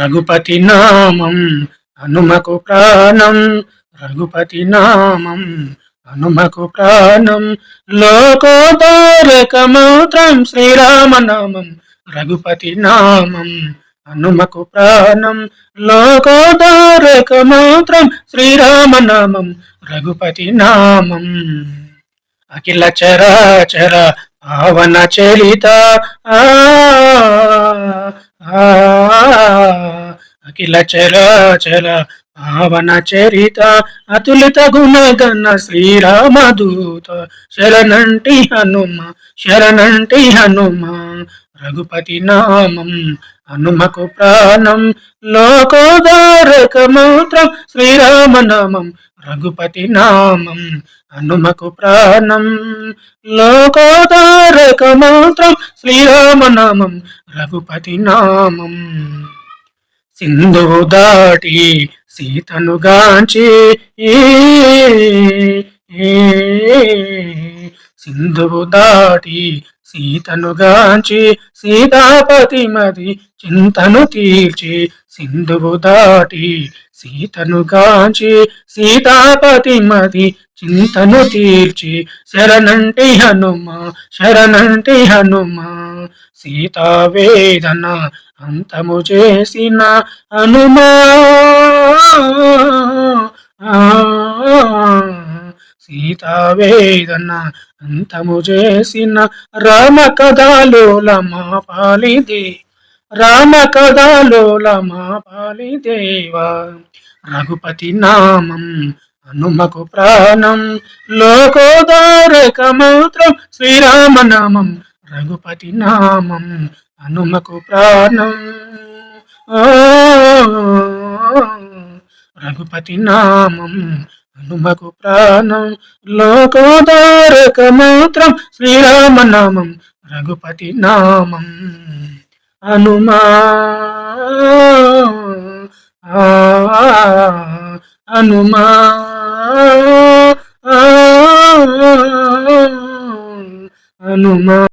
రఘుపతి నామం హనుమకు ప్రాణం. రఘుపతి నామం హనుమకు ప్రాణం. లోకోదారక మంత్రం శ్రీరామనామం. రఘుపతి నామం హనుమకు ప్రాణం. లోకోదారక మంత్రం శ్రీరామనామం. రఘుపతి నామం. అఖిల చరాచర పావన చరిత అఖిల చరాచర పావన చరిత అతులిత గుణగణ శ్రీరామదూత. శరణంటి హనుమ శరణంటి హనుమ. రఘుపతి నామం హనుమకు ప్రాణం. లోకోదారక మంత్రం శ్రీరామనామం. రఘుపతి నామం హనుమకు ప్రాణం. లోకోదారక మంత్రం శ్రీరామనామం. రఘుపతి నామం. సింధువు దాటి సీతను గాంచి సింధువు దాటి సీతను గాంచి సీతాపతి మది చింతను తీర్చి. సింధువు దాటి సీతను గాంచి సీతాపతి మది చింతను తీర్చి. శరణంటి హనుమ శరణంటి హనుమ. సీతావేదన అంతము చేసిన హనుమా. సీతావేదన అంతము చేసిన రామ కథలోల మా పాలిదే. రామ కథలోల మా పాలిదేవా. రఘుపతి నామం హనుమకు ప్రాణం. లోకోదారక మంత్రం శ్రీరామనామం. రఘుపతి నామం హనుమకు ప్రాణం. రఘుపతి నామం హనుమకు ప్రాణం. లోకోదారక మంత్రం శ్రీరామనామం. రఘుపతి నామం. హనుమా హనుమా హనుమా.